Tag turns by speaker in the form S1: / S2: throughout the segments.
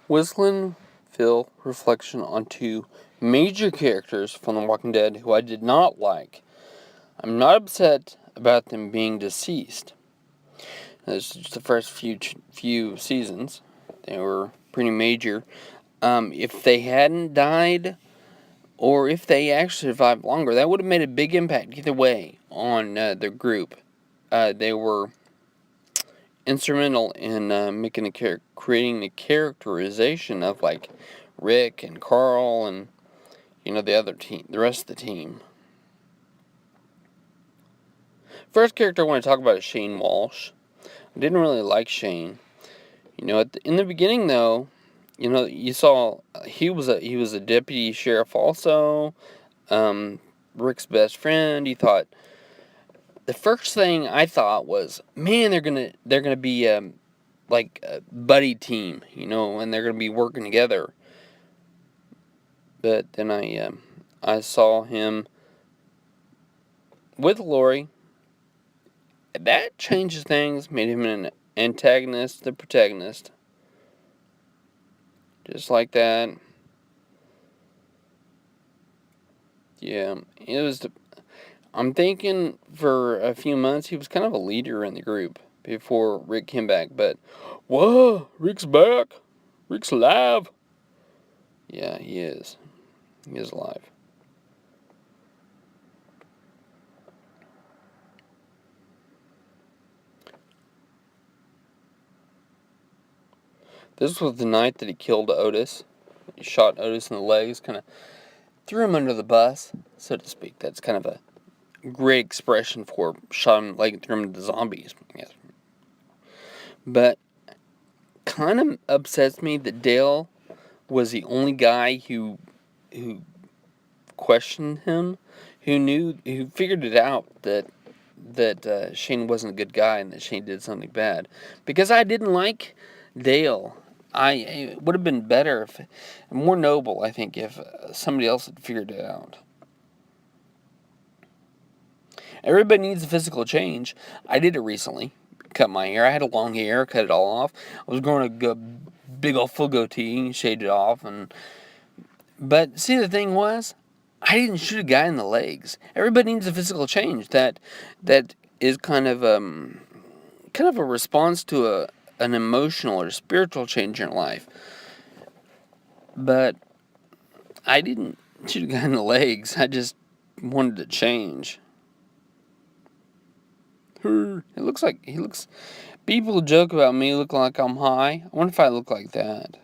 S1: Whistling Phil reflection on two major characters from The Walking Dead who I did not like. I'm not upset about them being deceased. This is just the first few seasons. They were pretty major. If they hadn't died, or if they actually survived longer, that would have made a big impact either way on their group. They were instrumental in creating the characterization of like Rick and Carl and the rest of the team. First character I want to talk about is Shane Walsh. I didn't really like Shane. In the beginning though, you saw he was a deputy sheriff also, Rick's best friend. The first thing I thought was, man, they're gonna be like a buddy team, and they're gonna be working together. But then I saw him with Lori. That changes things, made him an antagonist, the protagonist. Just like that. Yeah, I'm thinking for a few months he was kind of a leader in the group before Rick came back, but whoa, Rick's back. Rick's alive. Yeah, he is. He is alive. This was the night that he killed Otis. He shot Otis in the legs, kind of threw him under the bus, so to speak. That's kind of a great expression for shot him in the leg and threw him into the zombies. Yes. But kind of upsets me that Dale was the only guy who questioned him, who figured it out that Shane wasn't a good guy and that Shane did something bad. Because I didn't like Dale. It would have been better, more noble, I think, if somebody else had figured it out. Everybody needs a physical change. I did it recently. Cut my hair. I had a long hair, cut it all off. I was growing a big old full goatee, shaved it off. But see, the thing was, I didn't shoot a guy in the legs. Everybody needs a physical change. That is kind of a response to an emotional or spiritual change in your life. But I didn't shoot a guy in the legs. I just wanted to change. It looks like he looks. People joke about me looking like I'm high. I wonder if I look like that.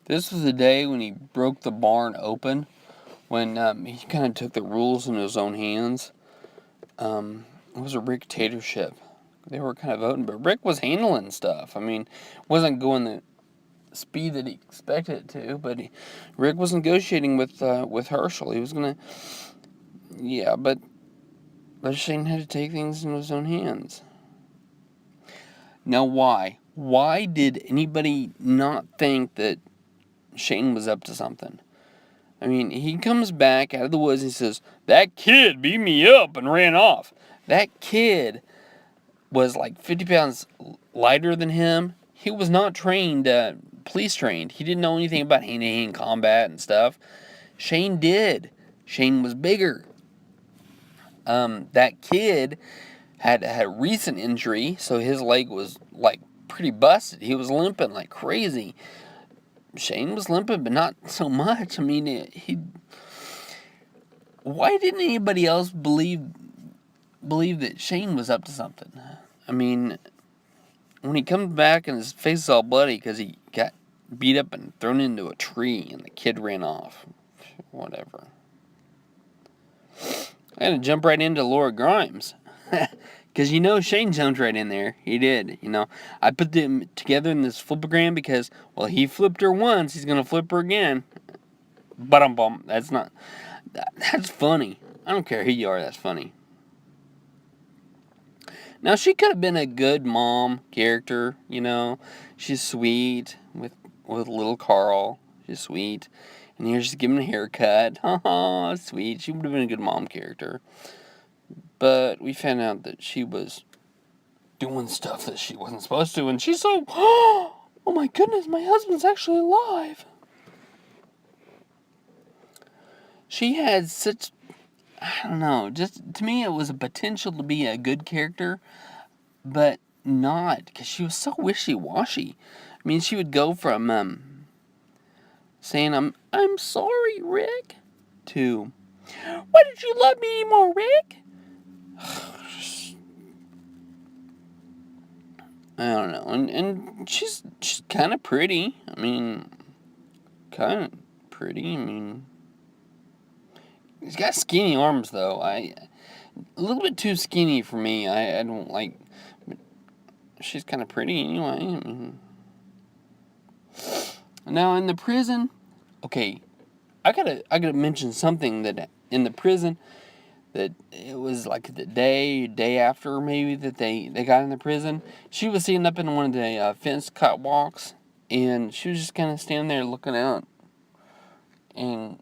S1: This was the day when he broke the barn open, when he kind of took the rules in his own hands. It was a dictatorship. They were kind of voting, but Rick was handling stuff. I mean, wasn't going the speed that he expected it to, but Rick was negotiating with Herschel. He was gonna, yeah, but Shane had to take things in his own hands. Now, why? Why did anybody not think that Shane was up to something? I mean, he comes back out of the woods and he says, "That kid beat me up and ran off." That kid was like 50 pounds lighter than him. He was not trained, police trained. He didn't know anything about hand-to-hand combat and stuff. Shane did. Shane was bigger. That kid had a recent injury, so his leg was like pretty busted. He was limping like crazy. Shane was limping, but not so much. I mean, why didn't anybody else believe that Shane was up to something? I mean, when he comes back and his face is all bloody because he got beat up and thrown into a tree and the kid ran off. Whatever. I had to jump right into Laura Grimes. Because Shane jumped right in there. He did. I put them together in this flipogram because, well, he flipped her once. He's going to flip her again. Ba-dum-bum. That's funny. I don't care who you are. That's funny. Now, she could have been a good mom character, She's sweet with with little Carl. She's sweet. And here's she's giving a haircut. Haha, sweet. She would have been a good mom character. But we found out that she was doing stuff that she wasn't supposed to. And she's so, oh my goodness, my husband's actually alive. She had such, I don't know, just to me it was a potential to be a good character, but not, because she was so wishy-washy. I mean, she would go from saying, I'm sorry, Rick, to, why did you love me anymore, Rick? I don't know. And she's kind of pretty. I mean, kind of pretty. I mean, she's got skinny arms, though. A little bit too skinny for me. I don't like, but she's kind of pretty anyway. I mean, now in the prison, okay, I gotta mention something that in the prison, that it was like the day after maybe that they got in the prison. She was sitting up in one of the fenced catwalks, and she was just kind of standing there looking out. And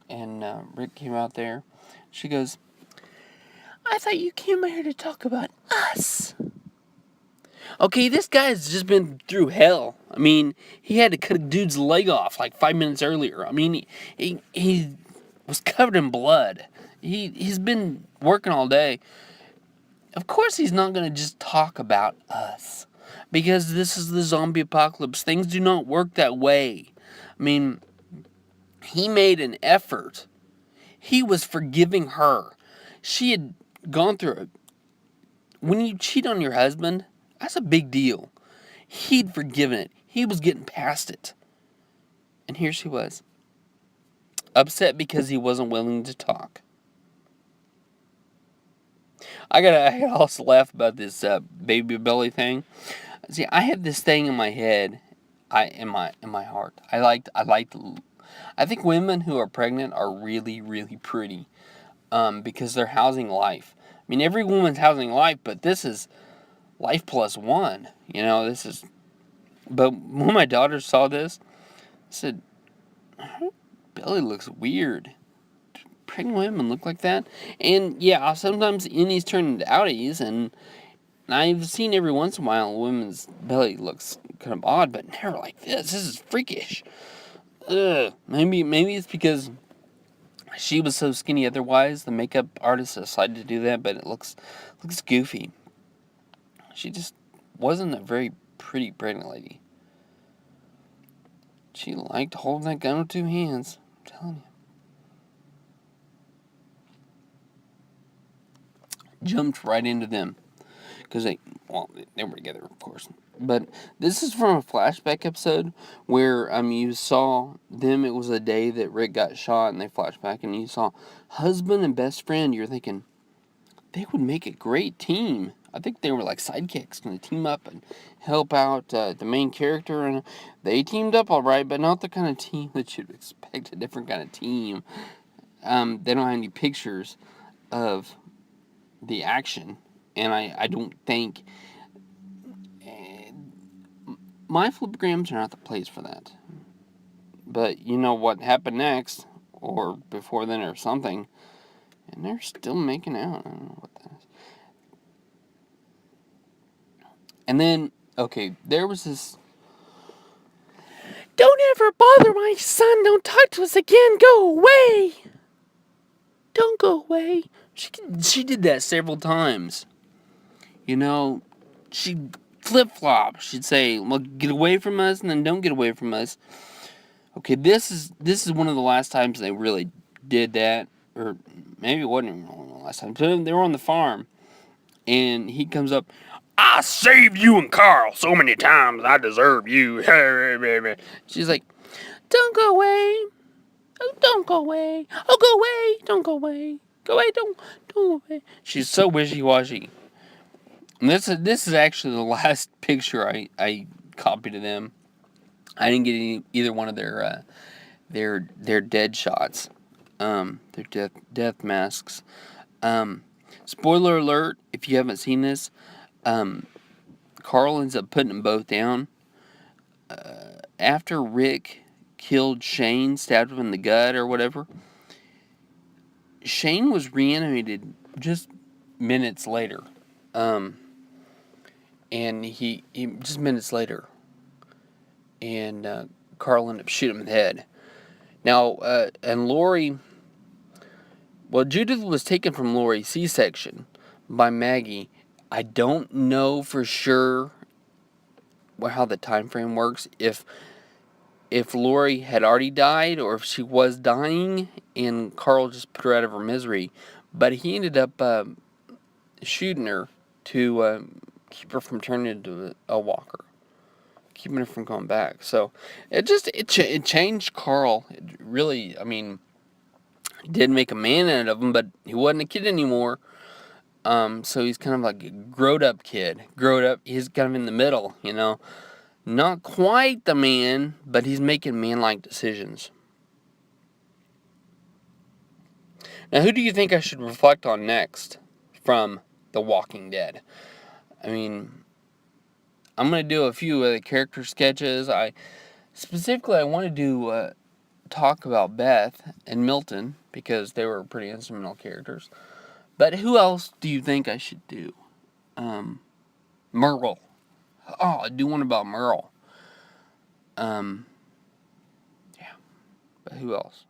S1: Rick came out there. She goes, I thought you came out here to talk about us. Okay, this guy's just been through hell. I mean, he had to cut a dude's leg off like 5 minutes earlier. I mean, he was covered in blood. He's been working all day. Of course he's not going to just talk about us. Because this is the zombie apocalypse. Things do not work that way. I mean, he made an effort. He was forgiving her. She had gone through it. When you cheat on your husband, that's a big deal. He'd forgiven it. He was getting past it. And here she was. Upset because he wasn't willing to talk. I gotta also laugh about this baby belly thing. See, I have this thing in my head, in my heart. I think women who are pregnant are really, really pretty, because they're housing life. I mean, every woman's housing life, but this is life plus one. You know, this is. But when my daughter saw this, I said, her belly looks weird. Pregnant women look like that. And yeah, sometimes innies turn into outies, and I've seen every once in a while a woman's belly looks kind of odd, but never like this. This is freakish. Ugh. Maybe it's because she was so skinny otherwise. The makeup artist decided to do that, but it looks goofy. She just wasn't a very pretty pregnant lady. She liked holding that gun with two hands. I'm telling you. Jumped right into them. Because they were together, of course. But this is from a flashback episode where you saw them. It was a day that Rick got shot, and they flashed back, and you saw husband and best friend. You're thinking, they would make a great team. I think they were like sidekicks, going to team up and help out the main character. And they teamed up all right, but not the kind of team that you'd expect, a different kind of team. They don't have any pictures of the action. And I don't think my flipograms are not the place for that. But you know what happened next, or before then, or something, and they're still making out. I don't know what that is. And then, okay, there was this. Don't ever bother my son. Don't talk to us again. Go away. Don't go away. She did that several times. You know, she'd flip-flop. She'd say, well, get away from us, and then don't get away from us. Okay, this is one of the last times they really did that. Or maybe it wasn't even one of the last times. They were on the farm, and he comes up, I saved you and Carl so many times, I deserve you. She's like, don't go away. Oh, don't go away. Oh, go away. Don't go away. Go away. Don't go away. She's so wishy-washy. And this is actually the last picture I copied of them. I didn't get either one of their dead shots, their death masks. Spoiler alert: if you haven't seen this, Carl ends up putting them both down, after Rick killed Shane, stabbed him in the gut or whatever, Shane was reanimated just minutes later. And he just minutes later. And Carl ended up shooting him in the head. Now, and Lori, well, Judith was taken from Lori, C-section, by Maggie. I don't know for sure how the time frame works. If Lori had already died or if she was dying and Carl just put her out of her misery. But he ended up shooting her to keep her from turning into a walker, keeping her from going back. So it changed Carl. It really, I mean, did make a man out of him, but he wasn't a kid anymore. So he's kind of like a growed up kid. Growed up, he's kind of in the middle, you know. Not quite the man, but he's making man-like decisions. Now, who do you think I should reflect on next from The Walking Dead? I mean, I'm going to do a few of the character sketches. I want to talk about Beth and Milton because they were pretty instrumental characters. But who else do you think I should do? Merle. Oh, I do one about Merle. Yeah. But who else?